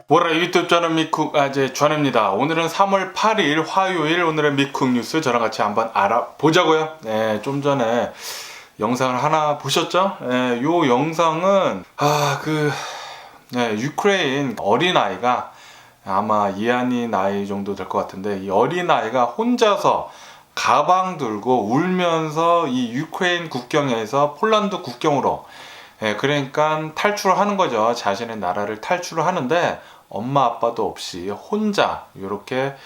뭐라 유튜브 저는 미쿡 아재 전입니다. 오늘은 3월 8일 화요일 오늘의 미쿡 뉴스 저랑 같이 한번 알아보자고요. 네, 좀 전에 영상을 하나 보셨죠? 네, 요 영상은 유크레인 어린아이가 아마 이한이 나이 정도 될 것 같은데, 이 어린아이가 혼자서 가방 들고 울면서 이 유크레인 국경에서 폴란드 국경으로, 그러니까 탈출을 하는 거죠. 자신의 나라를 탈출을 하는데 엄마 아빠도 없이 혼자 이렇게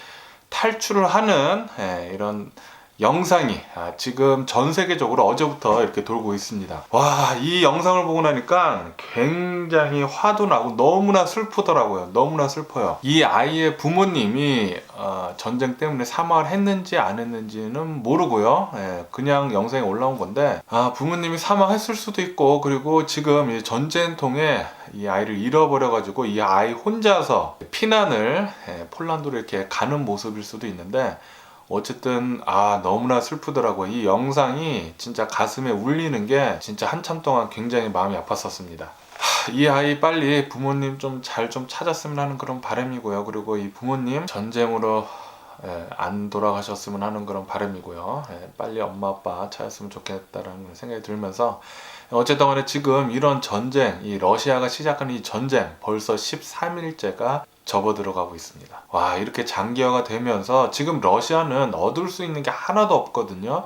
탈출을 하는 이런 영상이 지금 전 세계적으로 어제부터 이렇게 돌고 있습니다. 와, 이 영상을 보고 나니까 굉장히 화도 나고 너무나 슬프더라고요. 너무나 슬퍼요. 이 아이의 부모님이 전쟁 때문에 사망을 했는지 안 했는지는 모르고요. 그냥 영상에 올라온 건데, 부모님이 사망했을 수도 있고, 그리고 지금 이 전쟁통에 이 아이를 잃어버려가지고 이 아이 혼자서 피난을 폴란드로 이렇게 가는 모습일 수도 있는데, 어쨌든 너무나 슬프더라고요. 이 영상이 진짜 가슴에 울리는 게 진짜 한참 동안 굉장히 마음이 아팠었습니다. 이 아이 빨리 부모님 좀 잘 좀 찾았으면 하는 그런 바람이고요. 그리고 이 부모님 전쟁으로 안 돌아가셨으면 하는 그런 바람이고요. 빨리 엄마 아빠 찾았으면 좋겠다라는 생각이 들면서, 어쨌든 간에 지금 이런 전쟁, 이 러시아가 시작한 이 전쟁 벌써 13일째가 접어들어가고 있습니다. 와, 이렇게 장기화가 되면서 지금 러시아는 얻을 수 있는 게 하나도 없거든요.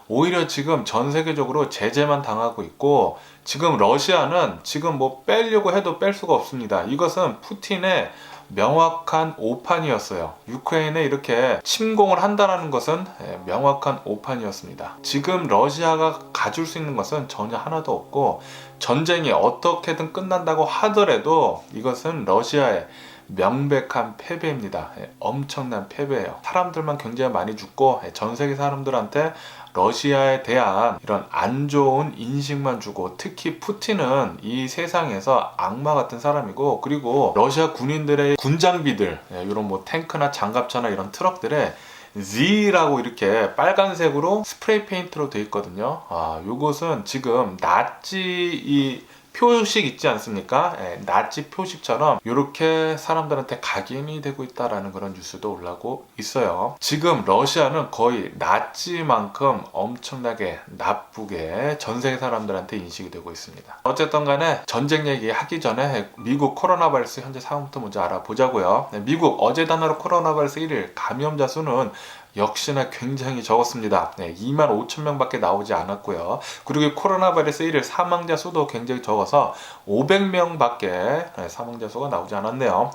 오히려 지금 전 세계적으로 제재만 당하고 있고, 지금 러시아는 지금 뭐 빼려고 해도 뺄 수가 없습니다. 이것은 푸틴의 명확한 오판이었어요. 유크레인에 이렇게 침공을 한다는 것은 명확한 오판이었습니다. 지금 러시아가 가질 수 있는 것은 전혀 하나도 없고, 전쟁이 어떻게든 끝난다고 하더라도 이것은 러시아의 명백한 패배입니다. 엄청난 패배예요. 사람들만 굉장히 많이 죽고 전 세계 사람들한테 러시아에 대한 이런 안 좋은 인식만 주고, 특히 푸틴은 이 세상에서 악마 같은 사람이고, 그리고 러시아 군인들의 군장비들, 이런 뭐 탱크나 장갑차나 이런 트럭들에 Z라고 이렇게 빨간색으로 스프레이 페인트로 되어 있거든요. 요것은 지금 나치 이 표식 있지 않습니까? 나치 표식처럼 이렇게 사람들한테 각인이 되고 있다라는 그런 뉴스도 올라오고 있어요. 지금 러시아는 거의 나치만큼 엄청나게 나쁘게 전 세계 사람들한테 인식이 되고 있습니다. 어쨌든 간에 전쟁 얘기 하기 전에 미국 코로나 바이러스 현재 상황부터 먼저 알아보자고요. 미국 어제 단어로 코로나 바이러스 1일 감염자 수는 역시나 굉장히 적었습니다. 2만 5천 명밖에 나오지 않았고요. 그리고 코로나 바이러스 1일 사망자 수도 굉장히 적어서 500명밖에 사망자 수가 나오지 않았네요.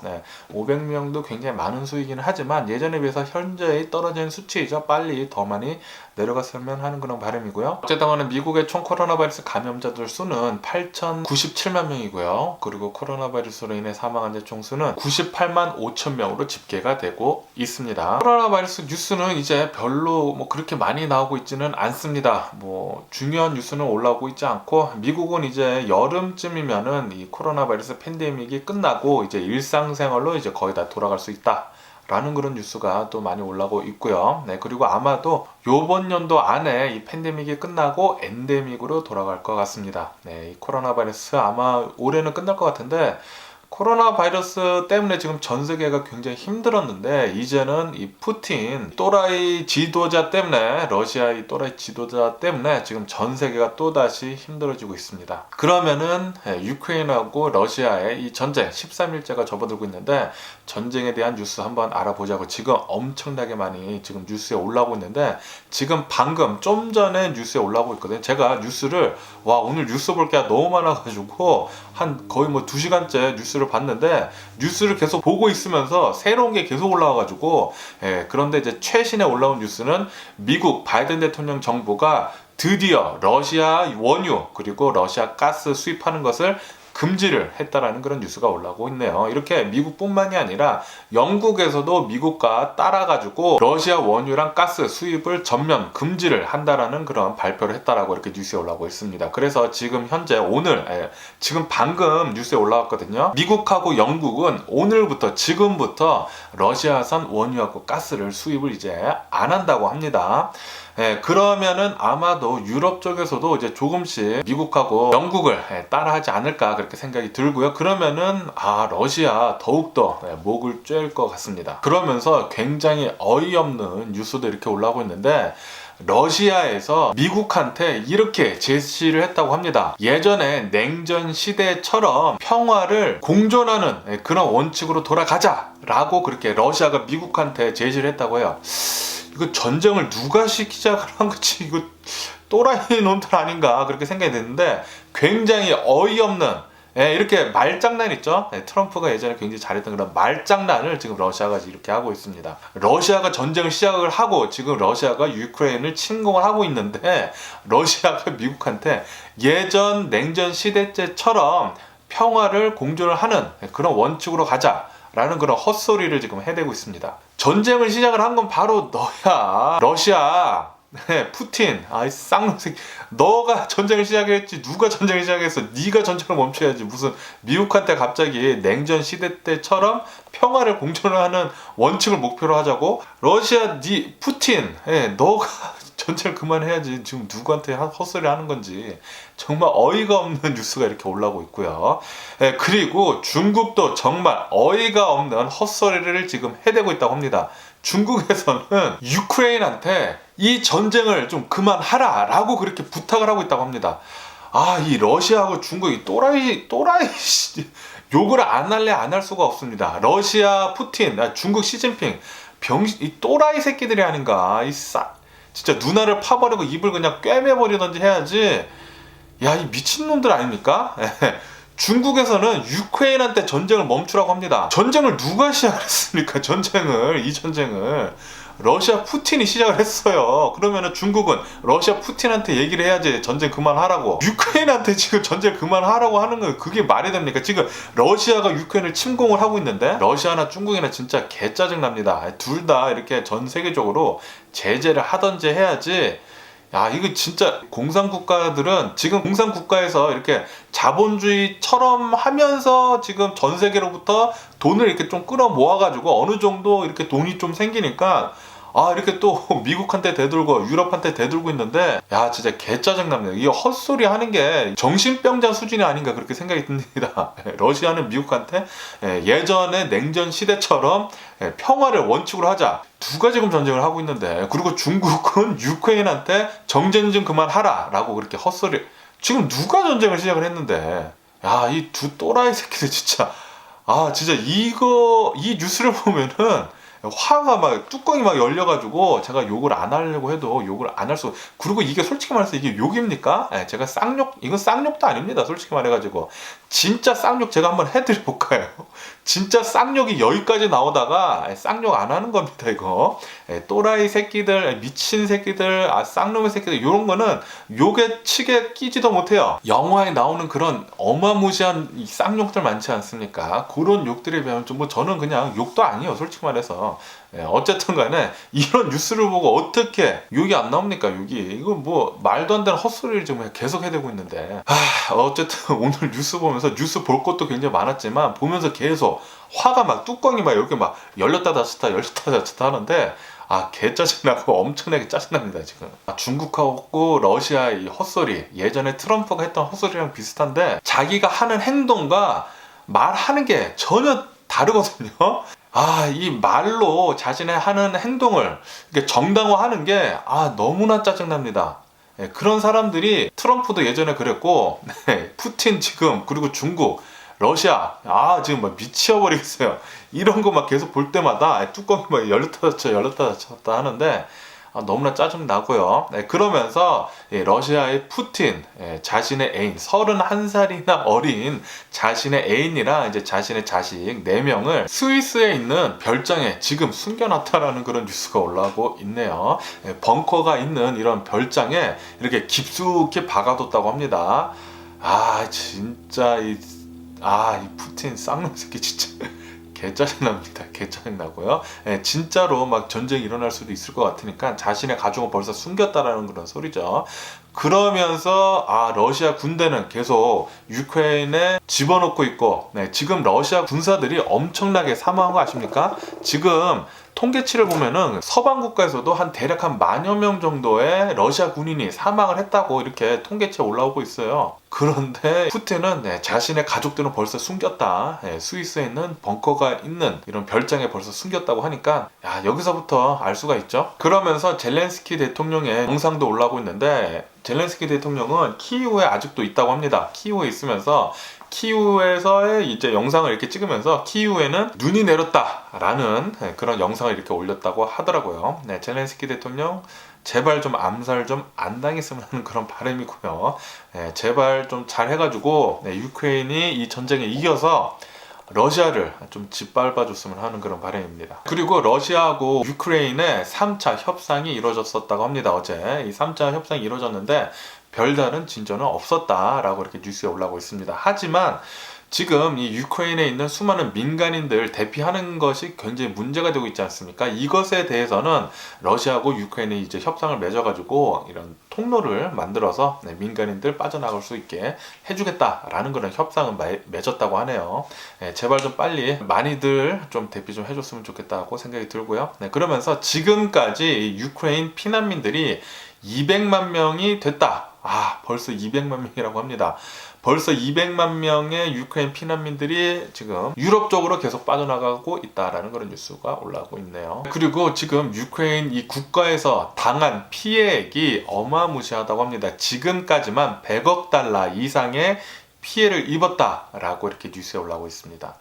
500명도 굉장히 많은 수이기는 하지만 예전에 비해서 현저히 떨어진 수치이죠. 빨리 더 많이 내려갔으면 하는 그런 바람이고요. 어쨌든 간에 미국의 총 코로나 바이러스 감염자들 수는 8,097만 명이고요. 그리고 코로나 바이러스로 인해 사망한 자 총수는 98만 5천 명으로 집계가 되고 있습니다. 코로나 바이러스 뉴스는 이제 별로 뭐 그렇게 많이 나오고 있지는 않습니다. 뭐 중요한 뉴스는 올라오고 있지 않고, 미국은 이제 여름쯤이면은 이 코로나 바이러스 팬데믹이 끝나고 이제 일상생활로 이제 거의 다 돌아갈 수 있다 라는 그런 뉴스가 또 많이 올라오고 있고요. 그리고 아마도 요번 연도 안에 이 팬데믹이 끝나고 엔데믹으로 돌아갈 것 같습니다. 이 코로나 바이러스 아마 올해는 끝날 것 같은데, 코로나 바이러스 때문에 지금 전 세계가 굉장히 힘들었는데, 이제는 이 푸틴 또라이 지도자 때문에, 러시아의 또라이 지도자 때문에 지금 전 세계가 또다시 힘들어지고 있습니다. 그러면은 유크레인하고 러시아의 이 전쟁 13일째가 접어들고 있는데, 전쟁에 대한 뉴스 한번 알아보자고. 지금 엄청나게 많이 지금 뉴스에 올라오고 있는데, 지금 방금 좀 전에 뉴스에 올라오고 있거든요. 제가 뉴스를 오늘 뉴스 볼 게 너무 많아가지고 한 거의 뭐 2시간째 뉴스를 봤는데, 뉴스를 계속 보고 있으면서 새로운 게 계속 올라와가지고, 그런데 이제 최신에 올라온 뉴스는 미국 바이든 대통령 정부가 드디어 러시아 원유 그리고 러시아 가스 수입하는 것을 금지를 했다라는 그런 뉴스가 올라오고 있네요. 이렇게 미국뿐만이 아니라 영국에서도 미국과 따라가지고 러시아 원유랑 가스 수입을 전면 금지를 한다라는 그런 발표를 했다라고 이렇게 뉴스에 올라오고 있습니다. 그래서 지금 현재 오늘 지금 방금 뉴스에 올라왔거든요. 미국하고 영국은 오늘부터 지금부터 러시아산 원유하고 가스를 수입을 이제 안 한다고 합니다. 그러면은 아마도 유럽 쪽에서도 이제 조금씩 미국하고 영국을 따라하지 않을까 그렇게 생각이 들고요. 그러면은 러시아 더욱더 목을 쬐을 것 같습니다. 그러면서 굉장히 어이없는 뉴스도 이렇게 올라오고 있는데, 러시아에서 미국한테 이렇게 제시를 했다고 합니다. 예전에 냉전 시대처럼 평화를 공존하는 그런 원칙으로 돌아가자 라고 그렇게 러시아가 미국한테 제시를 했다고 해요. 이거 전쟁을 누가 시작을 한 거지? 이거 또라이 놈들 아닌가 그렇게 생각이 드는데, 굉장히 어이없는 이렇게 말장난 있죠? 트럼프가 예전에 굉장히 잘했던 그런 말장난을 지금 러시아가 이렇게 하고 있습니다. 러시아가 전쟁을 시작을 하고 지금 러시아가 유크레인을 침공을 하고 있는데, 러시아가 미국한테 예전 냉전 시대 때처럼 평화를 공존을 하는 그런 원칙으로 가자 라는 그런 헛소리를 지금 해대고 있습니다. 전쟁을 시작을 한 건 바로 너야. 러시아, 푸틴, 이 쌍놈새끼. 너가 전쟁을 시작했지. 누가 전쟁을 시작했어? 네가 전쟁을 멈춰야지. 무슨 미국한테 갑자기 냉전 시대 때처럼 평화를 공존을 하는 원칙을 목표로 하자고? 러시아, 푸틴, 너가 전쟁을 그만해야지. 지금 누구한테 헛소리 하는 건지 정말 어이가 없는 뉴스가 이렇게 올라오고 있고요. 그리고 중국도 정말 어이가 없는 헛소리를 지금 해대고 있다고 합니다. 중국에서는 유크레인한테 이 전쟁을 좀 그만하라 라고 그렇게 부탁을 하고 있다고 합니다. 이 러시아하고 중국이 또라이 욕을 안 할래 안 할 수가 없습니다. 러시아 푸틴, 중국 시진핑 이 또라이 새끼들이 아닌가. 진짜 누나를 파버리고 입을 그냥 꿰매버리던지 해야지. 이 미친놈들 아닙니까? 중국에서는 유크레인한테 전쟁을 멈추라고 합니다. 전쟁을 누가 시작했습니까? 이 전쟁을 러시아 푸틴이 시작을 했어요. 그러면은 중국은 러시아 푸틴한테 얘기를 해야지 전쟁 그만하라고. 유크레인한테 지금 전쟁 그만하라고 하는 건 그게 말이 됩니까? 지금 러시아가 유크레인을 침공을 하고 있는데, 러시아나 중국이나 진짜 개짜증 납니다. 둘 다 이렇게 전 세계적으로 제재를 하던지 해야지. 이거 진짜 공산국가들은 지금 공산국가에서 이렇게 자본주의처럼 하면서 지금 전 세계로부터 돈을 이렇게 좀 끌어 모아가지고 어느 정도 이렇게 돈이 좀 생기니까 이렇게 또 미국한테 대들고 유럽한테 대들고 있는데, 진짜 개짜증납니다. 이 헛소리 하는 게 정신병자 수준이 아닌가 그렇게 생각이 듭니다. 러시아는 미국한테 예전에 냉전 시대처럼 평화를 원칙으로 하자. 누가 지금 전쟁을 하고 있는데, 그리고 중국은 유크레인한테 정전 좀 그만하라 라고 그렇게 헛소리. 지금 누가 전쟁을 시작을 했는데, 이 두 또라이 새끼들 진짜. 진짜 이 뉴스를 보면은 화가 막 뚜껑이 막 열려가지고 제가 욕을 안 하려고 해도 욕을 안 할 수. 그리고 이게 솔직히 말해서 이게 욕입니까? 제가 이건 쌍욕도 아닙니다. 솔직히 말해가지고 진짜 쌍욕 제가 한번 해드려볼까요? 진짜 쌍욕이 여기까지 나오다가 쌍욕 안 하는 겁니다. 이거 또라이 새끼들, 미친 새끼들, 쌍놈의 새끼들, 이런 거는 욕에 치게 끼지도 못해요. 영화에 나오는 그런 어마무시한 쌍욕들 많지 않습니까? 그런 욕들에 비하면 좀 저는 그냥 욕도 아니에요. 솔직히 말해서. 어쨌든 간에 이런 뉴스를 보고 어떻게 욕이 안 나옵니까? 욕이 이거 뭐 말도 안 되는 헛소리를 지금 계속 해대고 있는데, 어쨌든 오늘 뉴스 보면서 뉴스 볼 것도 굉장히 많았지만 보면서 계속 화가 막 뚜껑이 막 이렇게 막 열렸다 닫혔다 하는데 개짜증나고 엄청나게 짜증납니다. 지금 중국하고 러시아의 이 헛소리, 예전에 트럼프가 했던 헛소리랑 비슷한데 자기가 하는 행동과 말하는 게 전혀 다르거든요. 이 말로 자신의 하는 행동을 정당화하는 게 너무나 짜증납니다. 그런 사람들이, 트럼프도 예전에 그랬고, 푸틴 지금, 그리고 중국, 러시아, 지금 막 미쳐버리겠어요. 이런 거 막 계속 볼 때마다 뚜껑이 막 열렸다 닫혔다 하는데 너무나 짜증나고요. 그러면서 러시아의 푸틴, 자신의 애인, 31살이나 어린 자신의 애인이랑 이제 자신의 자식 4명을 스위스에 있는 별장에 지금 숨겨놨다라는 그런 뉴스가 올라오고 있네요. 벙커가 있는 이런 별장에 이렇게 깊숙이 박아뒀다고 합니다. 진짜 이 푸틴 쌍놈 새끼 진짜 개짜증납니다. 개짜증나고요. 진짜로 막 전쟁이 일어날 수도 있을 것 같으니까 자신의 가족을 벌써 숨겼다라는 그런 소리죠. 그러면서 러시아 군대는 계속 유크레인에 집어넣고 있고, 지금 러시아 군사들이 엄청나게 사망한 거 아십니까? 지금 통계치를 보면은 서방 국가에서도 대략 한 10,000여 명 정도의 러시아 군인이 사망을 했다고 이렇게 통계치에 올라오고 있어요. 그런데 푸틴은 자신의 가족들은 벌써 숨겼다. 스위스에 있는 벙커가 있는 이런 별장에 벌써 숨겼다고 하니까 여기서부터 알 수가 있죠. 그러면서 젤렌스키 대통령의 영상도 올라오고 있는데, 젤렌스키 대통령은 키이우에 아직도 있다고 합니다. 키이우에 있으면서 키이우에서의 이제 영상을 이렇게 찍으면서 키이우에는 눈이 내렸다라는 그런 영상을 이렇게 올렸다고 하더라고요. 젤렌스키 대통령 제발 좀 암살 좀 안 당했으면 하는 그런 바람이고요. 제발 좀 잘 해가지고 유크레인이 이 전쟁에 이겨서 러시아를 좀 짓밟아 줬으면 하는 그런 바람입니다. 그리고 러시아하고 유크레인의 3차 협상이 이루어졌었다고 합니다. 어제 이 3차 협상이 이루어졌는데 별다른 진전은 없었다라고 이렇게 뉴스에 올라오고 있습니다. 하지만 지금 이 유크레인에 있는 수많은 민간인들 대피하는 것이 굉장히 문제가 되고 있지 않습니까? 이것에 대해서는 러시아하고 유크레인이 이제 협상을 맺어가지고 이런 통로를 만들어서 민간인들 빠져나갈 수 있게 해주겠다라는 그런 협상을 맺었다고 하네요. 제발 좀 빨리 많이들 좀 대피 좀 해줬으면 좋겠다고 생각이 들고요. 그러면서 지금까지 유크레인 피난민들이 200만 명이 됐다. 벌써 200만 명이라고 합니다. 벌써 200만 명의 유크레인 피난민들이 지금 유럽 쪽으로 계속 빠져나가고 있다라는 그런 뉴스가 올라오고 있네요. 그리고 지금 유크레인 이 국가에서 당한 피해액이 어마무시하다고 합니다. 지금까지만 100억 달러 이상의 피해를 입었다라고 이렇게 뉴스에 올라오고 있습니다.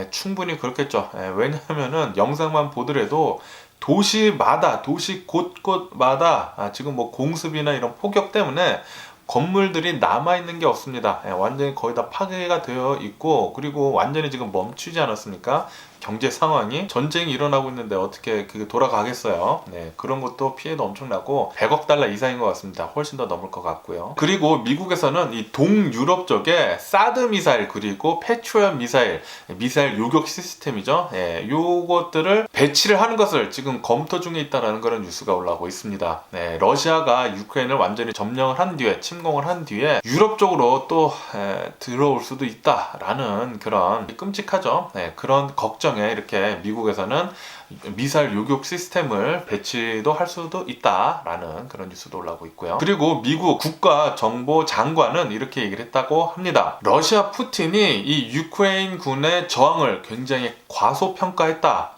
충분히 그렇겠죠. 왜냐하면은 영상만 보더라도 도시마다, 도시 곳곳마다 지금 뭐 공습이나 이런 폭격 때문에 건물들이 남아있는 게 없습니다. 완전히 거의 다 파괴가 되어 있고, 그리고 완전히 지금 멈추지 않았습니까? 경제 상황이 전쟁이 일어나고 있는데 어떻게 그게 돌아가겠어요? 그런 것도 피해도 엄청나고 100억 달러 이상인 것 같습니다. 훨씬 더 넘을 것 같고요. 그리고 미국에서는 이 동유럽 쪽에 사드 미사일 그리고 패트리엇 미사일 요격 시스템이죠. 요것들을 배치를 하는 것을 지금 검토 중에 있다는 그런 뉴스가 올라오고 있습니다. 러시아가 유크레인을 완전히 점령을 한 뒤에 침공을 한 뒤에 유럽 쪽으로 또 들어올 수도 있다라는 그런 끔찍하죠. 그런 걱정에 이렇게 미국에서는 미사일 요격 시스템을 배치도 할 수도 있다라는 그런 뉴스도 올라오고 있고요. 그리고 미국 국가정보장관은 이렇게 얘기를 했다고 합니다. 러시아 푸틴이 이 유크레인 군의 저항을 굉장히 과소평가했다.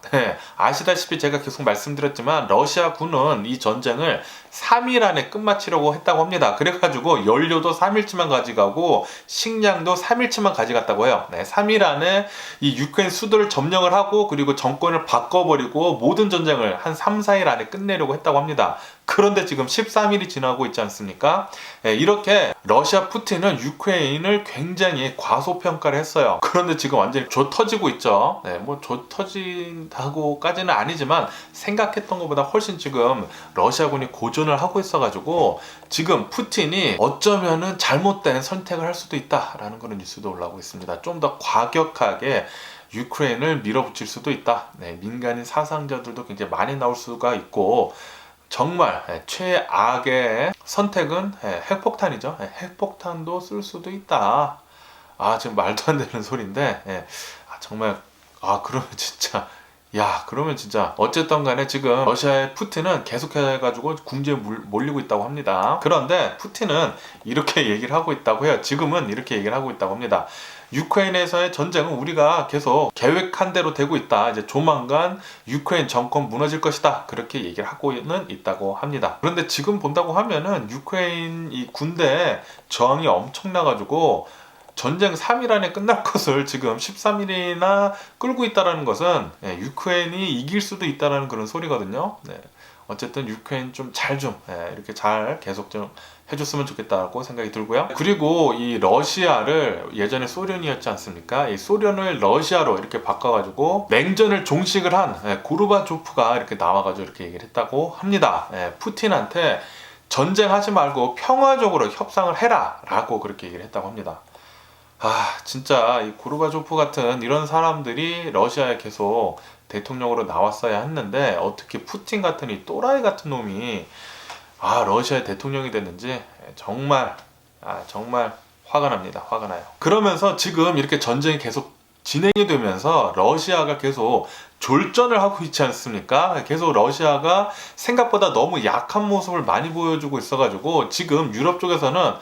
아시다시피 제가 계속 말씀드렸지만 러시아 군은 이 전쟁을 3일 안에 끝마치려고 했다고 합니다. 그래가지고 연료도 3일치만 가져가고 식량도 3일치만 가져갔다고 해요. 3일 안에 이 유크레인 수도를 점령을 하고 그리고 정권을 바꿔버리고 모든 전쟁을 한 3, 4일 안에 끝내려고 했다고 합니다. 그런데 지금 13일이 지나고 있지 않습니까? 이렇게 러시아 푸틴은 유크레인을 굉장히 과소평가를 했어요. 그런데 지금 완전히 조 터지고 있죠. 뭐 조 터진다고까지는 아니지만 생각했던 것보다 훨씬 지금 러시아군이 고전을 하고 있어가지고 지금 푸틴이 어쩌면은 잘못된 선택을 할 수도 있다라는 그런 뉴스도 올라오고 있습니다. 좀 더 과격하게 유크레인을 밀어붙일 수도 있다. 민간인 사상자들도 굉장히 많이 나올 수가 있고 정말 최악의 선택은 핵폭탄이죠. 핵폭탄도 쓸 수도 있다. 지금 말도 안 되는 소리인데 정말 그러면 진짜 그러면 진짜 어쨌든 간에 지금 러시아의 푸틴은 계속해가지고 궁지에 몰리고 있다고 합니다. 그런데 푸틴은 이렇게 얘기를 하고 있다고 해요. 지금은 이렇게 얘기를 하고 있다고 합니다. 유크레인에서의 전쟁은 우리가 계속 계획한 대로 되고 있다. 이제 조만간 유크레인 정권 무너질 것이다. 그렇게 얘기를 하고는 있다고 합니다. 그런데 지금 본다고 하면은 유크레인 이 군대 저항이 엄청나가지고 전쟁 3일 안에 끝날 것을 지금 13일이나 끌고 있다는 것은 유크레인이 이길 수도 있다는 그런 소리거든요. 어쨌든 유크레인 좀 이렇게 잘 계속 좀 해줬으면 좋겠다고 생각이 들고요. 그리고 이 러시아를 예전에 소련이었지 않습니까? 이 소련을 러시아로 이렇게 바꿔가지고 냉전을 종식을 한 고르바초프가 이렇게 나와가지고 이렇게 얘기를 했다고 합니다. 푸틴한테 전쟁하지 말고 평화적으로 협상을 해라 라고 그렇게 얘기를 했다고 합니다. 진짜 이 고르바초프 같은 이런 사람들이 러시아에 계속 대통령으로 나왔어야 했는데 어떻게 푸틴 같은 이 또라이 같은 놈이 러시아의 대통령이 됐는지 정말 화가 납니다. 화가 나요. 그러면서 지금 이렇게 전쟁이 계속 진행이 되면서 러시아가 계속 졸전을 하고 있지 않습니까? 계속 러시아가 생각보다 너무 약한 모습을 많이 보여주고 있어가지고 지금 유럽 쪽에서는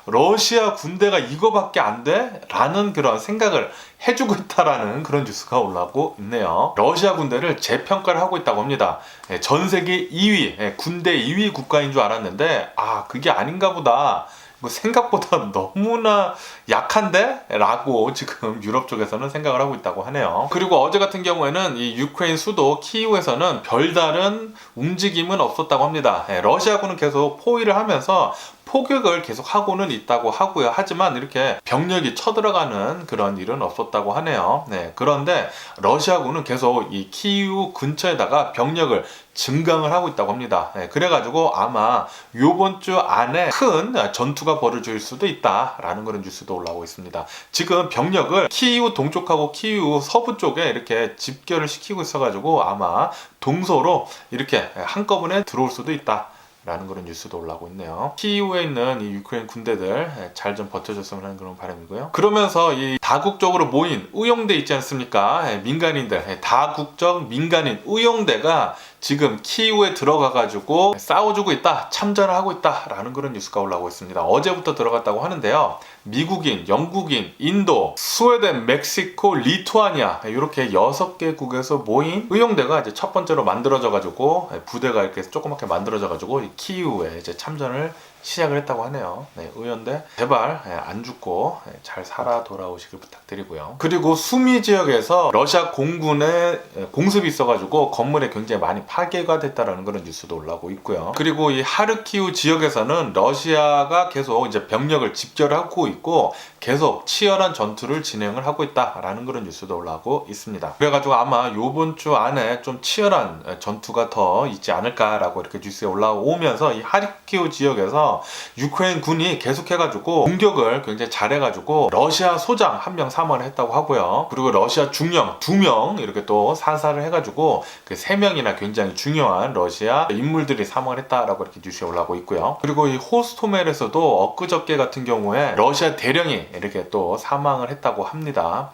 러시아 군대가 이거밖에 안 돼? 라는 그런 생각을 해주고 있다라는 그런 뉴스가 올라오고 있네요. 러시아 군대를 재평가를 하고 있다고 합니다. 전 세계 2위, 군대 2위 국가인 줄 알았는데 그게 아닌가 보다. 생각보다 너무나 약한데? 라고 지금 유럽 쪽에서는 생각을 하고 있다고 하네요. 그리고 어제 같은 경우에는 이 유크레인 수도 키이우에서는 별다른 움직임은 없었다고 합니다. 러시아군은 계속 포위를 하면서 포격을 계속 하고는 있다고 하고요. 하지만 이렇게 병력이 쳐들어가는 그런 일은 없었다고 하네요. 그런데 러시아군은 계속 이 키이우 근처에다가 병력을 증강을 하고 있다고 합니다. 그래가지고 아마 요번 주 안에 큰 전투가 벌어질 수도 있다라는 그런 뉴스도 올라오고 있습니다. 지금 병력을 키이우 동쪽하고 키이우 서부 쪽에 이렇게 집결을 시키고 있어가지고 아마 동서로 이렇게 한꺼번에 들어올 수도 있다. 라는 그런 뉴스도 올라오고 있네요. 키이우에 있는 이 유크레인 군대들 잘 좀 버텨줬으면 하는 그런 바람이고요. 그러면서 이 다국적으로 모인 의용대 있지 않습니까? 민간인들, 다국적 민간인 의용대가 지금 키이우에 들어가가지고 싸워주고 있다, 참전을 하고 있다라는 그런 뉴스가 올라오고 있습니다. 어제부터 들어갔다고 하는데요. 미국인, 영국인, 인도, 스웨덴, 멕시코, 리투아니아 이렇게 6개국에서 모인 의용대가 이제 첫 번째로 만들어져가지고 부대가 이렇게 조그맣게 만들어져가지고 키이우에 이제 참전을 시작을 했다고 하네요. 의원대 제발 안 죽고 잘 살아 돌아오시길 부탁드리고요. 그리고 수미 지역에서 러시아 공군의 공습이 있어가지고 건물에 굉장히 많이 파괴가 됐다라는 그런 뉴스도 올라오고 있고요. 그리고 이 하르키우 지역에서는 러시아가 계속 이제 병력을 집결하고 있고 계속 치열한 전투를 진행을 하고 있다라는 그런 뉴스도 올라오고 있습니다. 그래가지고 아마 요번 주 안에 좀 치열한 전투가 더 있지 않을까라고 이렇게 뉴스에 올라오면서 이 하르키우 지역에서 유크레인 군이 계속해가지고 공격을 굉장히 잘해가지고 러시아 소장 1명 사망을 했다고 하고요. 그리고 러시아 중령 2명 이렇게 또 사살을 해가지고 그 3명이나 굉장히 중요한 러시아 인물들이 사망을 했다라고 이렇게 뉴스에 올라오고 있고요. 그리고 이 호스토멜에서도 엊그저께 같은 경우에 러시아 대령이 이렇게 또 사망을 했다고 합니다.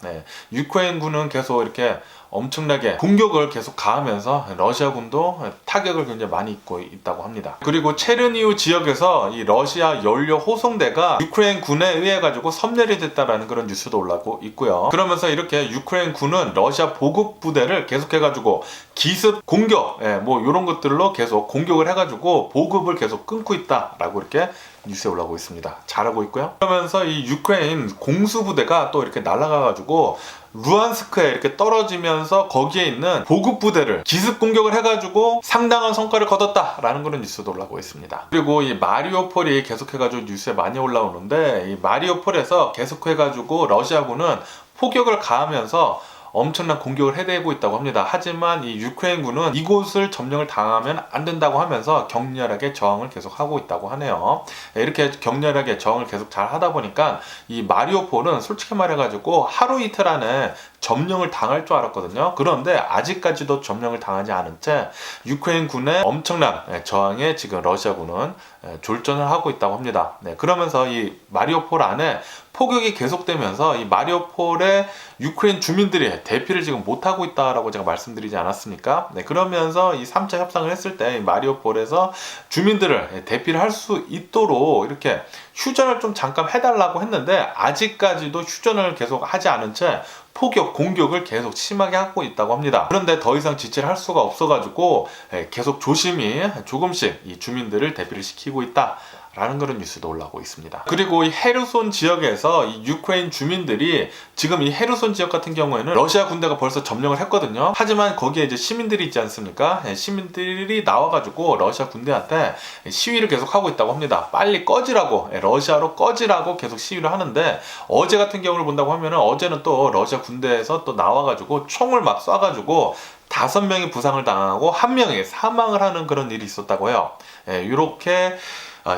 유크레인 군은 계속 이렇게 엄청나게 공격을 계속 가하면서 러시아군도 타격을 굉장히 많이 입고 있다고 합니다. 그리고 체르니우 지역에서 이 러시아 연료 호송대가 유크레인 군에 의해 가지고 섬멸이 됐다라는 그런 뉴스도 올라오고 있고요. 그러면서 이렇게 유크레인 군은 러시아 보급 부대를 계속해 가지고 기습 공격 뭐 이런 것들로 계속 공격을 해가지고 보급을 계속 끊고 있다라고 이렇게 뉴스에 올라오고 있습니다. 잘하고 있고요. 그러면서 이 유크레인 공수부대가 또 이렇게 날아가가지고 루안스크에 이렇게 떨어지면서 거기에 있는 보급 부대를 기습 공격을 해가지고 상당한 성과를 거뒀다라는 그런 뉴스도 올라오고 있습니다. 그리고 이 마리오폴이 계속해가지고 뉴스에 많이 올라오는데 이 마리오폴에서 계속해가지고 러시아군은 포격을 가하면서 엄청난 공격을 해대고 있다고 합니다. 하지만 이 유크레인군은 이곳을 점령을 당하면 안 된다고 하면서 격렬하게 저항을 계속하고 있다고 하네요. 이렇게 격렬하게 저항을 계속 잘 하다 보니까 이 마리오폴은 솔직히 말해가지고 하루 이틀 안에 점령을 당할 줄 알았거든요. 그런데 아직까지도 점령을 당하지 않은 채 유크레인 군의 엄청난 저항에 지금 러시아군은 졸전을 하고 있다고 합니다. 그러면서 이 마리오폴 안에 포격이 계속되면서 이 마리오폴의 유크레인 주민들이 대피를 지금 못하고 있다라고 제가 말씀드리지 않았습니까? 그러면서 이 3차 협상을 했을 때 마리오폴에서 주민들을 대피를 할 수 있도록 이렇게 휴전을 좀 잠깐 해달라고 했는데 아직까지도 휴전을 계속 하지 않은 채 포격, 공격을 계속 심하게 하고 있다고 합니다. 그런데 더 이상 지체를 할 수가 없어가지고 계속 조심히 조금씩 이 주민들을 대피를 시키고 있다. 라는 그런 뉴스도 올라오고 있습니다. 그리고 이 헤르손 지역에서 이 유크레인 주민들이 지금 이 헤르손 지역 같은 경우에는 러시아 군대가 벌써 점령을 했거든요. 하지만 거기에 이제 시민들이 있지 않습니까? 시민들이 나와가지고 러시아 군대한테 시위를 계속 하고 있다고 합니다. 빨리 꺼지라고, 러시아로 꺼지라고 계속 시위를 하는데 어제 같은 경우를 본다고 하면은 어제는 또 러시아 군대에서 또 나와가지고 총을 막 쏴가지고 5명이 부상을 당하고 1명이 사망을 하는 그런 일이 있었다고 해요. 이렇게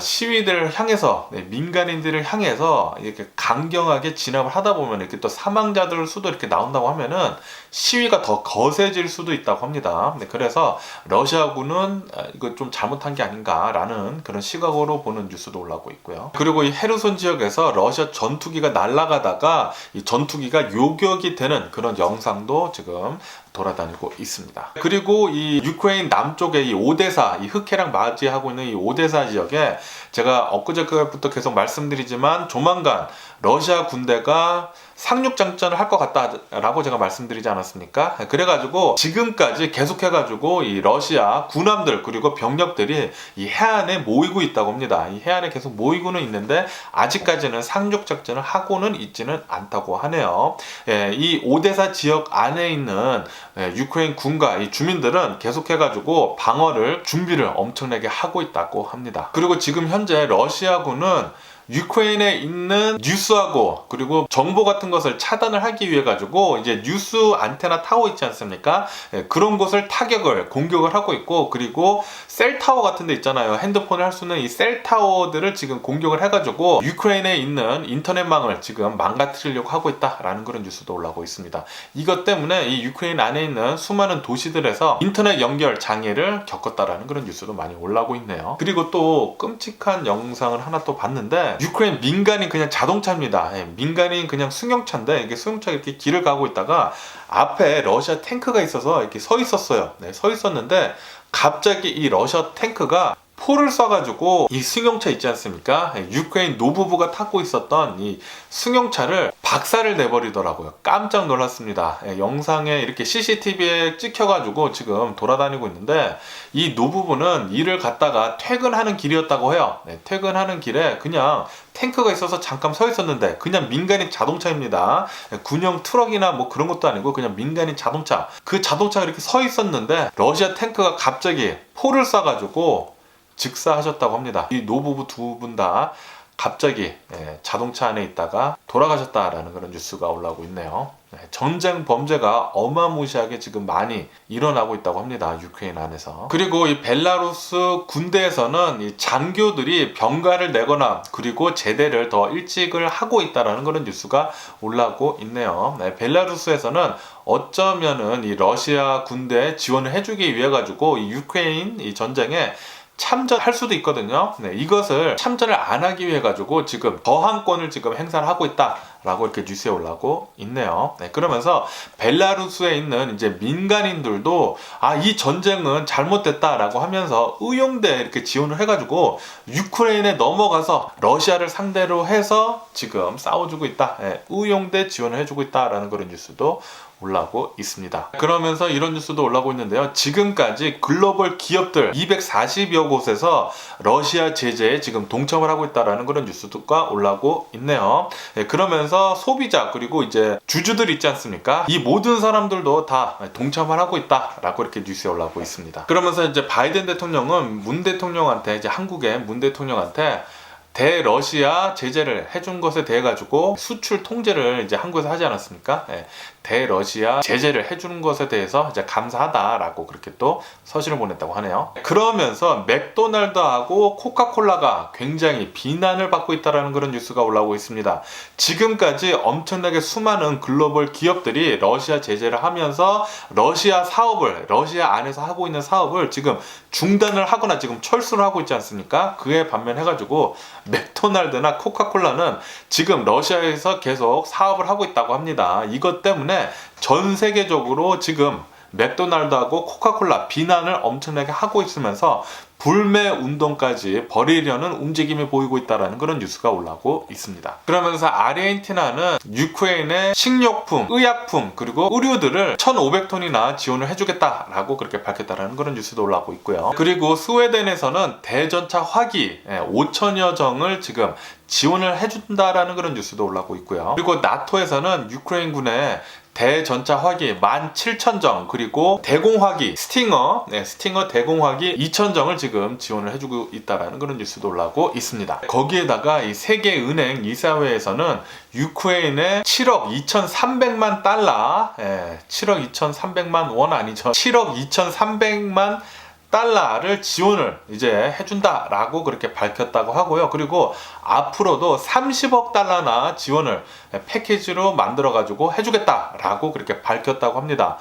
시위대를 향해서 민간인들을 향해서 이렇게 강경하게 진압을 하다 보면 이렇게 또 사망자들 수도 이렇게 나온다고 하면은 시위가 더 거세질 수도 있다고 합니다. 그래서 러시아군은 이거 좀 잘못한 게 아닌가라는 그런 시각으로 보는 뉴스도 올라오고 있고요. 그리고 이 헤르손 지역에서 러시아 전투기가 날아가다가 이 전투기가 요격이 되는 그런 영상도 지금 돌아다니고 있습니다. 그리고 이 유크레인 남쪽의 이 오데사, 이 흑해랑 맞이하고 있는 이 오데사 지역에 제가 엊그저께부터 계속 말씀드리지만 조만간 러시아 군대가 상륙작전을 할 것 같다라고 제가 말씀드리지 않았습니까? 그래가지고 지금까지 계속해가지고 이 러시아 군함들 그리고 병력들이 이 해안에 모이고 있다고 합니다. 이 해안에 계속 모이고는 있는데 아직까지는 상륙작전을 하고는 있지는 않다고 하네요. 이 오데사 지역 안에 있는 유크레인 군과 이 주민들은 계속해가지고 방어를 준비를 엄청나게 하고 있다고 합니다. 그리고 지금 현재 러시아군은 유크레인에 있는 뉴스하고 그리고 정보 같은 것을 차단을 하기 위해 가지고 이제 뉴스 안테나 타워 있지 않습니까? 그런 곳을 공격을 하고 있고, 그리고 셀타워 같은 데 있잖아요. 핸드폰을 할 수 있는 이 셀타워들을 지금 공격을 해가지고 유크레인에 있는 인터넷망을 지금 망가뜨리려고 하고 있다라는 그런 뉴스도 올라오고 있습니다. 이것 때문에 이 유크레인 안에 있는 수많은 도시들에서 인터넷 연결 장애를 겪었다라는 그런 뉴스도 많이 올라오고 있네요. 그리고 또 끔찍한 영상을 하나 또 봤는데, 유크레인 민간인 그냥 자동차입니다. 민간인 그냥 승용차인데 이게 승용차가 이렇게 길을 가고 있다가 앞에 러시아 탱크가 있어서 이렇게 서 있었어요. 서 있었는데 갑자기 이 러시아 탱크가 포를 쏴가지고 이 승용차 있지 않습니까? 유크레인 노부부가 타고 있었던 이 승용차를 박살을 내버리더라고요. 깜짝 놀랐습니다. 영상에 이렇게 CCTV에 찍혀가지고 지금 돌아다니고 있는데, 이 노부부는 일을 갔다가 퇴근하는 길이었다고 해요. 퇴근하는 길에 그냥 탱크가 있어서 잠깐 서 있었는데 그냥 민간인 자동차입니다. 군용 트럭이나 뭐 그런 것도 아니고 그냥 민간인 자동차. 그 자동차가 이렇게 서 있었는데 러시아 탱크가 갑자기 포를 쏴가지고 즉사하셨다고 합니다. 이 노부부 두 분 다 갑자기 자동차 안에 있다가 돌아가셨다라는 그런 뉴스가 올라오고 있네요. 전쟁 범죄가 어마무시하게 지금 많이 일어나고 있다고 합니다. 유크레인 안에서. 그리고 이 벨라루스 군대에서는 이 장교들이 병가를 내거나 그리고 제대를 더 일찍을 하고 있다라는 그런 뉴스가 올라오고 있네요. 벨라루스에서는 어쩌면은 이 러시아 군대에 지원을 해주기 위해 가지고 이 유크레인 이 전쟁에 참전할 수도 있거든요. 이것을 참전을 안 하기 위해 가지고 지금 저항권을 지금 행사를 하고 있다라고 이렇게 뉴스에 올라오고 있네요. 그러면서 벨라루스에 있는 이제 민간인들도 이 전쟁은 잘못됐다라고 하면서 의용대 이렇게 지원을 해가지고 유크레인에 넘어가서 러시아를 상대로 해서 지금 싸워주고 있다. 의용대 지원을 해주고 있다라는 그런 뉴스도 올라오고 있습니다. 그러면서 이런 뉴스도 올라오고 있는데요. 지금까지 글로벌 기업들 240여 곳에서 러시아 제재에 지금 동참을 하고 있다라는 그런 뉴스가 올라오고 있네요. 그러면서 소비자 그리고 이제 주주들 있지 않습니까? 이 모든 사람들도 다 동참을 하고 있다라고 이렇게 뉴스에 올라오고 있습니다. 그러면서 이제 바이든 대통령은 문 대통령한테, 이제 한국의 문 대통령한테 대러시아 제재를 해준 것에 대해 가지고 수출 통제를 이제 한국에서 하지 않았습니까? 대러시아 제재를 해주는 것에 대해서 이제 감사하다라고 그렇게 또 서신을 보냈다고 하네요. 그러면서 맥도날드하고 코카콜라가 굉장히 비난을 받고 있다는 그런 뉴스가 올라오고 있습니다. 지금까지 엄청나게 수많은 글로벌 기업들이 러시아 제재를 하면서 러시아 안에서 하고 있는 사업을 지금 중단을 하거나 지금 철수를 하고 있지 않습니까? 그에 반면해가지고 맥도날드나 코카콜라는 지금 러시아에서 계속 사업을 하고 있다고 합니다. 이것 때문에 전 세계적으로 지금 맥도날드하고 코카콜라 비난을 엄청나게 하고 있으면서 불매 운동까지 벌이려는 움직임이 보이고 있다는 그런 뉴스가 올라오고 있습니다. 그러면서 아르헨티나는 유크레인의 식료품, 의약품 그리고 의류들을 1,500톤이나 지원을 해주겠다라고 그렇게 밝혔다는 그런 뉴스도 올라오고 있고요. 그리고 스웨덴에서는 대전차 화기 5천여 정을 지금 지원을 해준다라는 그런 뉴스도 올라오고 있고요. 그리고 나토에서는 유크레인군의 대전차 화기 17,000정 그리고 대공화기 스팅어 대공화기 2,000정을 지금 지원을 해주고 있다라는 그런 뉴스도 올라오고 있습니다. 거기에다가 이 세계은행 이사회에서는 유크레인에 7억 2,300만 달러 7억 2,300만 원 아니죠. 7억 2,300만 달러를 지원을 이제 해준다라고 그렇게 밝혔다고 하고요. 그리고 앞으로도 30억 달러나 지원을 패키지로 만들어가지고 해주겠다라고 그렇게 밝혔다고 합니다.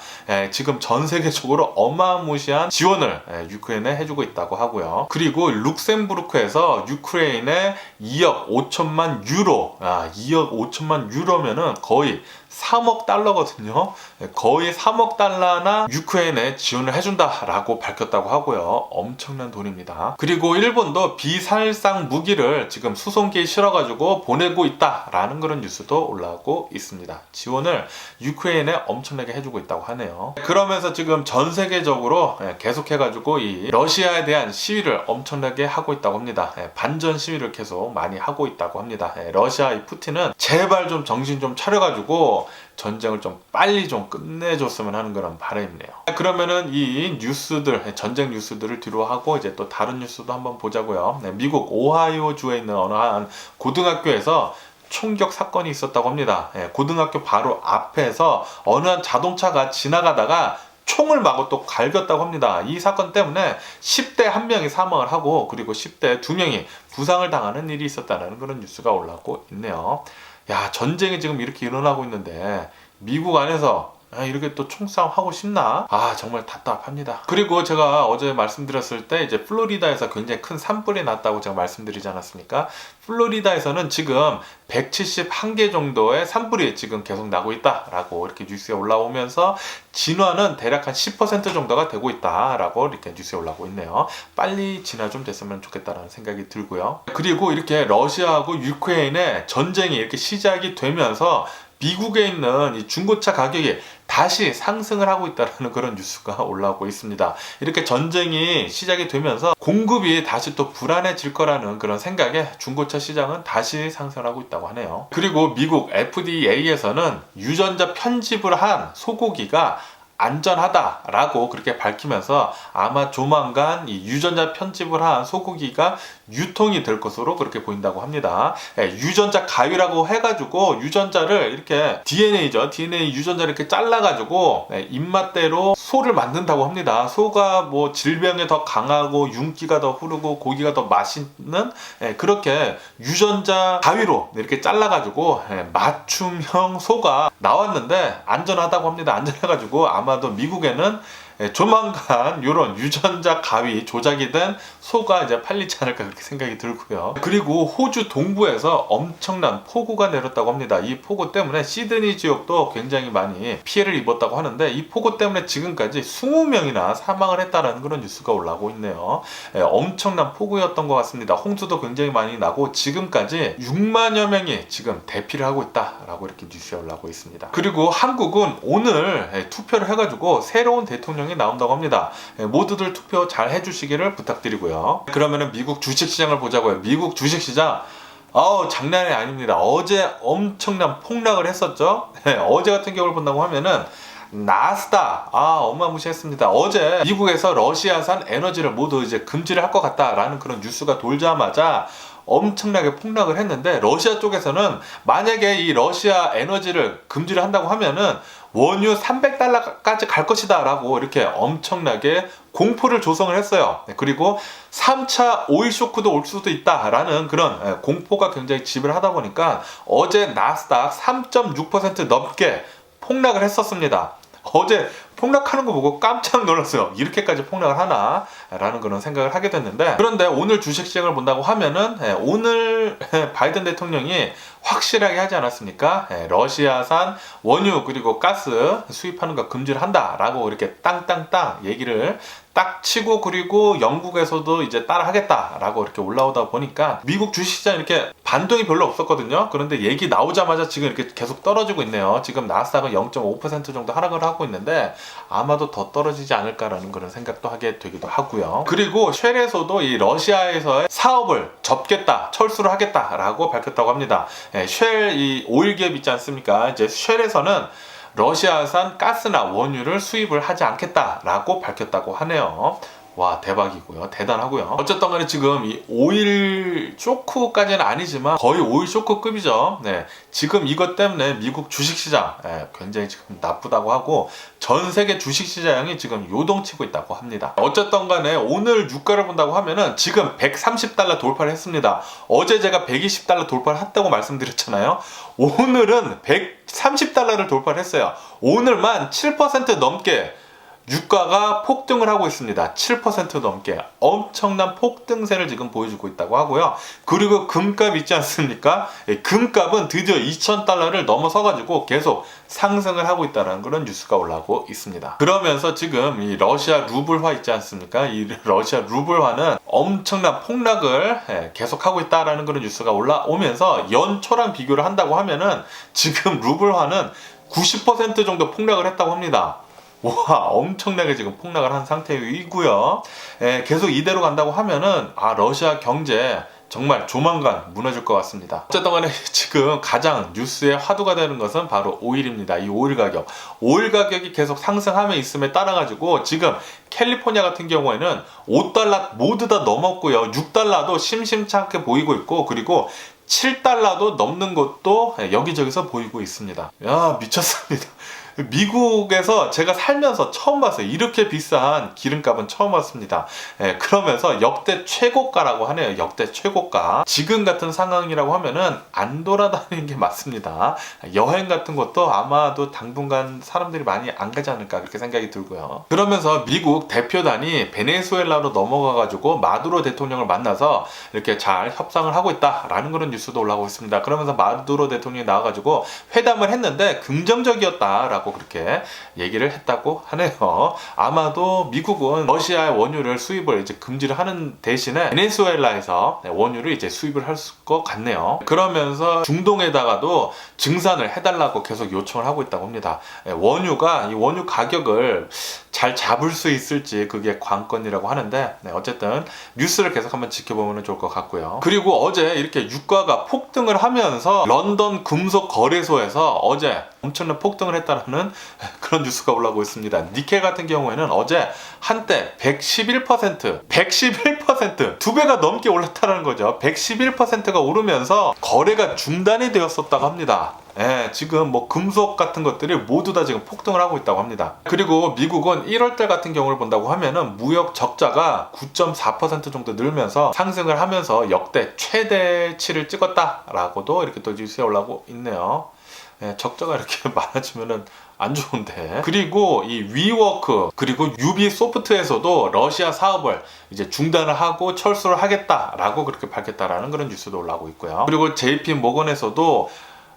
지금 전 세계적으로 어마무시한 지원을 유크레인에 해주고 있다고 하고요. 그리고 룩셈부르크에서 유크레인에 2억 5천만 유로, 2억 5천만 유로면은 거의 3억 달러거든요. 거의 3억 달러나 유크레인에 지원을 해준다라고 밝혔다고 하고요. 엄청난 돈입니다. 그리고 일본도 비살상 무기를 지금 수송기에 실어가지고 보내고 있다라는 그런 뉴스도 올라오고 있습니다. 지원을 유크레인에 엄청나게 해주고 있다고 하네요. 그러면서 지금 전 세계적으로 계속해가지고 이 러시아에 대한 시위를 엄청나게 하고 있다고 합니다. 반전 시위를 계속 많이 하고 있다고 합니다. 러시아 이 푸틴은 제발 좀 정신 좀 차려가지고 전쟁을 좀 빨리 좀 끝내줬으면 하는 그런 바람이네요. 그러면은 이 뉴스들, 전쟁 뉴스들을 뒤로 하고 이제 또 다른 뉴스도 한번 보자고요. 미국 오하이오 주에 있는 어느 한 고등학교에서 총격 사건이 있었다고 합니다. 고등학교 바로 앞에서 어느 한 자동차가 지나가다가 총을 마구 또 갈겼다고 합니다. 이 사건 때문에 10대 1명이 사망을 하고 그리고 10대 2명이 부상을 당하는 일이 있었다는 그런 뉴스가 올라오고 있네요. 야, 전쟁이 지금 이렇게 일어나고 있는데 미국 안에서 이렇게 또 총싸움 하고 싶나? 정말 답답합니다. 그리고 제가 어제 말씀드렸을 때 이제 플로리다에서 굉장히 큰 산불이 났다고 제가 말씀드리지 않았습니까? 플로리다에서는 지금 171개 정도의 산불이 지금 계속 나고 있다라고 이렇게 뉴스에 올라오면서 진화는 대략 한 10% 정도가 되고 있다라고 이렇게 뉴스에 올라오고 있네요. 빨리 진화 좀 됐으면 좋겠다라는 생각이 들고요. 그리고 이렇게 러시아하고 유크레인의 전쟁이 이렇게 시작이 되면서 미국에 있는 이 중고차 가격이 다시 상승을 하고 있다는 그런 뉴스가 올라오고 있습니다. 이렇게 전쟁이 시작이 되면서 공급이 다시 또 불안해질 거라는 그런 생각에 중고차 시장은 다시 상승하고 있다고 하네요. 그리고 미국 FDA에서는 유전자 편집을 한 소고기가 안전하다라고 그렇게 밝히면서 아마 조만간 이 유전자 편집을 한 소고기가 유통이 될 것으로 그렇게 보인다고 합니다. 유전자 가위라고 해가지고 유전자를 이렇게 DNA 유전자를 이렇게 잘라가지고 입맛대로 소를 만든다고 합니다. 소가 뭐 질병에 더 강하고 윤기가 더 흐르고 고기가 더 맛있는 그렇게 유전자 가위로 이렇게 잘라가지고 맞춤형 소가 나왔는데 안전하다고 합니다. 안전해가지고 아마도 미국에는 조만간 이런 유전자 가위 조작이 된 소가 이제 팔리지 않을까 그렇게 생각이 들고요. 그리고 호주 동부에서 엄청난 폭우가 내렸다고 합니다. 이 폭우 때문에 시드니 지역도 굉장히 많이 피해를 입었다고 하는데 이 폭우 때문에 지금까지 20명이나 사망을 했다는 그런 뉴스가 올라오고 있네요. 엄청난 폭우였던 것 같습니다. 홍수도 굉장히 많이 나고 지금까지 6만여 명이 지금 대피를 하고 있다라고 이렇게 뉴스가 올라오고 있습니다. 그리고 한국은 오늘 투표를 해가지고 새로운 대통령이 나온다고 합니다. 모두들 투표 잘 해주시기를 부탁드리고요. 그러면은 미국 주식시장을 보자고요. 미국 주식시장 장난이 아닙니다. 어제 엄청난 폭락을 했었죠. 어제 같은 경우를 본다고 하면은 나스닥 어마무시했습니다. 어제 미국에서 러시아산 에너지를 모두 이제 금지를 할 것 같다라는 그런 뉴스가 돌자마자 엄청나게 폭락을 했는데 러시아 쪽에서는 만약에 이 러시아 에너지를 금지를 한다고 하면은 원유 300달러까지 갈 것이다 라고 이렇게 엄청나게 공포를 조성을 했어요. 그리고 3차 오일 쇼크도 올 수도 있다 라는 그런 공포가 굉장히 지배를 하다 보니까 어제 나스닥 3.6% 넘게 폭락을 했었습니다. 어제 폭락하는 거 보고 깜짝 놀랐어요. 이렇게까지 폭락을 하나? 라는 그런 생각을 하게 됐는데, 그런데 오늘 주식시장을 본다고 하면은 오늘 바이든 대통령이 확실하게 하지 않았습니까? 러시아산 원유 그리고 가스 수입하는 거 금지를 한다라고 이렇게 땅땅땅 얘기를 딱 치고, 그리고 영국에서도 이제 따라 하겠다라고 이렇게 올라오다 보니까 미국 주식시장 이렇게 반동이 별로 없었거든요. 그런데 얘기 나오자마자 지금 이렇게 계속 떨어지고 있네요. 지금 나스닥은 0.5% 정도 하락을 하고 있는데 아마도 더 떨어지지 않을까라는 그런 생각도 하게 되기도 하고요. 그리고 쉘에서도 이 러시아에서의 사업을 접겠다, 철수를 하겠다라고 밝혔다고 합니다. 쉘 이 오일 기업 있지 않습니까? 이제 쉘에서는 러시아산 가스나 원유를 수입을 하지 않겠다라고 밝혔다고 하네요. 와, 대박이고요. 대단하고요. 어쨌든 간에 지금 이 오일 쇼크까지는 아니지만 거의 오일 쇼크급이죠. 지금 이것 때문에 미국 주식시장 굉장히 지금 나쁘다고 하고, 전 세계 주식시장이 지금 요동치고 있다고 합니다. 어쨌든 간에 오늘 유가를 본다고 하면은 지금 130달러 돌파를 했습니다. 어제 제가 120달러 돌파를 했다고 말씀드렸잖아요. 오늘은 130달러를 돌파를 했어요. 오늘만 7% 넘게 유가가 폭등을 하고 있습니다. 7% 넘게 엄청난 폭등세를 지금 보여주고 있다고 하고요. 그리고 금값 있지 않습니까? 금값은 드디어 2,000달러를 넘어서가지고 계속 상승을 하고 있다는 그런 뉴스가 올라오고 있습니다. 그러면서 지금 이 러시아 루블화 있지 않습니까? 이 러시아 루블화는 엄청난 폭락을 계속하고 있다라는 그런 뉴스가 올라오면서 연초랑 비교를 한다고 하면은 지금 루블화는 90% 정도 폭락을 했다고 합니다. 와, 엄청나게 지금 폭락을 한 상태이고요. 계속 이대로 간다고 하면은 러시아 경제 정말 조만간 무너질 것 같습니다. 어쨌든 간에 지금 가장 뉴스의 화두가 되는 것은 바로 오일입니다. 이 오일 가격. 오일 가격이 계속 상승함에 있음에 따라 가지고 지금 캘리포니아 같은 경우에는 5달러 모두 다 넘었고요. 6달러도 심심찮게 보이고 있고, 그리고 7달러도 넘는 것도 여기저기서 보이고 있습니다. 야, 미쳤습니다. 미국에서 제가 살면서 처음 봤어요. 이렇게 비싼 기름값은 처음 봤습니다. 그러면서 역대 최고가라고 하네요. 역대 최고가. 지금 같은 상황이라고 하면은 안 돌아다니는 게 맞습니다. 여행 같은 것도 아마도 당분간 사람들이 많이 안 가지 않을까 그렇게 생각이 들고요. 그러면서 미국 대표단이 베네수엘라로 넘어가가지고 마두로 대통령을 만나서 이렇게 잘 협상을 하고 있다라는 그런 뉴스도 올라오고 있습니다. 그러면서 마두로 대통령이 나와가지고 회담을 했는데 긍정적이었다라고 그렇게 얘기를 했다고 하네요. 아마도 미국은 러시아의 원유를 수입을 이제 금지를 하는 대신에 베네수엘라에서 원유를 이제 수입을 할 것 같네요. 그러면서 중동에다가도 증산을 해달라고 계속 요청을 하고 있다고 합니다. 원유가 이 원유 가격을 잘 잡을 수 있을지 그게 관건이라고 하는데, 어쨌든 뉴스를 계속 한번 지켜보면 좋을 것 같고요. 그리고 어제 이렇게 유가가 폭등을 하면서 런던 금속 거래소에서 어제 엄청난 폭등을 했다는 그런 뉴스가 올라오고 있습니다. 니켈 같은 경우에는 어제 한때 111% 두 배가 넘게 올랐다는 거죠. 111%가 오르면서 거래가 중단이 되었었다고 합니다. 지금 뭐 금속 같은 것들이 모두 다 지금 폭등을 하고 있다고 합니다. 그리고 미국은 1월달 같은 경우를 본다고 하면은 무역 적자가 9.4% 정도 늘면서 상승을 하면서 역대 최대치를 찍었다라고도 이렇게 또 뉴스에 올라오고 있네요. 적자가 이렇게 많아지면은 안 좋은데. 그리고 이 위워크 그리고 유비소프트에서도 러시아 사업을 이제 중단을 하고 철수를 하겠다라고 그렇게 밝혔다라는 그런 뉴스도 올라오고 있고요. 그리고 JP 모건에서도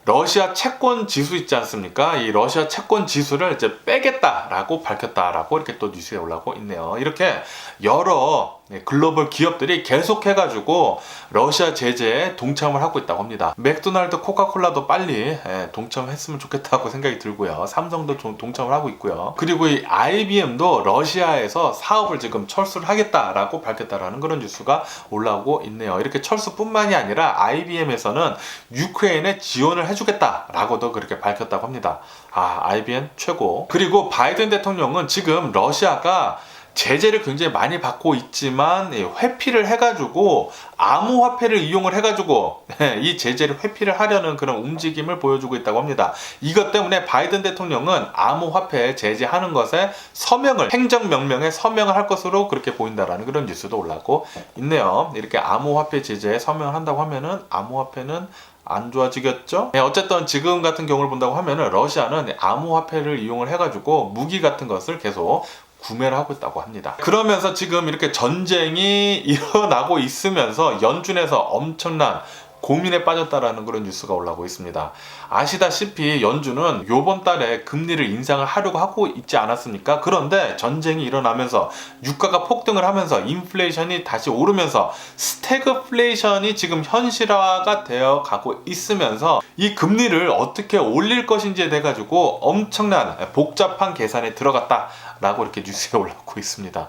러시아 채권 지수 있지 않습니까? 이 러시아 채권 지수를 이제 빼겠다라고 밝혔다라고 이렇게 또 뉴스에 올라오고 있네요. 이렇게 여러 글로벌 기업들이 계속해가지고 러시아 제재에 동참을 하고 있다고 합니다. 맥도날드, 코카콜라도 빨리 동참했으면 좋겠다고 생각이 들고요. 삼성도 좀 동참을 하고 있고요. 그리고 이 IBM도 러시아에서 사업을 지금 철수를 하겠다라고 밝혔다라는 그런 뉴스가 올라오고 있네요. 이렇게 철수뿐만이 아니라 IBM에서는 유크레인에 지원을 해주겠다라고도 그렇게 밝혔다고 합니다. IBM 최고. 그리고 바이든 대통령은 지금 러시아가 제재를 굉장히 많이 받고 있지만 회피를 해가지고 암호화폐를 이용을 해가지고 이 제재를 회피를 하려는 그런 움직임을 보여주고 있다고 합니다. 이것 때문에 바이든 대통령은 암호화폐 제재하는 것에 서명을, 행정명령에 서명을 할 것으로 그렇게 보인다라는 그런 뉴스도 올라오고 있네요. 이렇게 암호화폐 제재에 서명을 한다고 하면은 암호화폐는 안 좋아지겠죠? 어쨌든 지금 같은 경우를 본다고 하면은 러시아는 암호화폐를 이용을 해가지고 무기 같은 것을 계속 구매를 하고 있다고 합니다. 그러면서 지금 이렇게 전쟁이 일어나고 있으면서 연준에서 엄청난 고민에 빠졌다라는 그런 뉴스가 올라오고 있습니다. 아시다시피 연준은 요번 달에 금리를 인상을 하려고 하고 있지 않았습니까? 그런데 전쟁이 일어나면서 유가가 폭등을 하면서 인플레이션이 다시 오르면서 스태그플레이션이 지금 현실화가 되어 가고 있으면서 이 금리를 어떻게 올릴 것인지에 대해 가지고 엄청난 복잡한 계산에 들어갔다 라고 이렇게 뉴스에 올라오고 있습니다.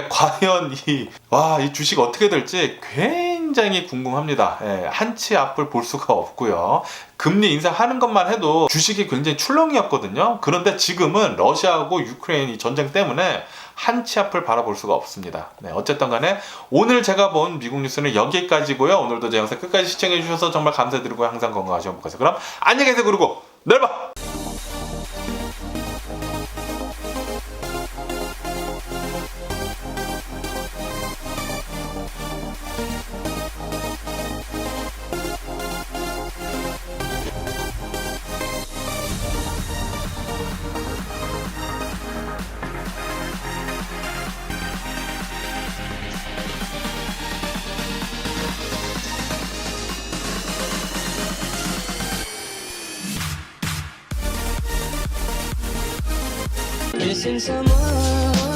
과연 이 주식 어떻게 될지 굉장히 궁금합니다. 한치 앞을 볼 수가 없고요. 금리 인상하는 것만 해도 주식이 굉장히 출렁이었거든요. 그런데 지금은 러시아하고 유크레인 이 전쟁 때문에 한치 앞을 바라볼 수가 없습니다. 어쨌든 간에 오늘 제가 본 미국 뉴스는 여기까지고요. 오늘도 제 영상 끝까지 시청해 주셔서 정말 감사드리고 항상 건강하시고 행복하세요. 그럼 안녕히 계세요. 그리고 내일 봐! missing someone.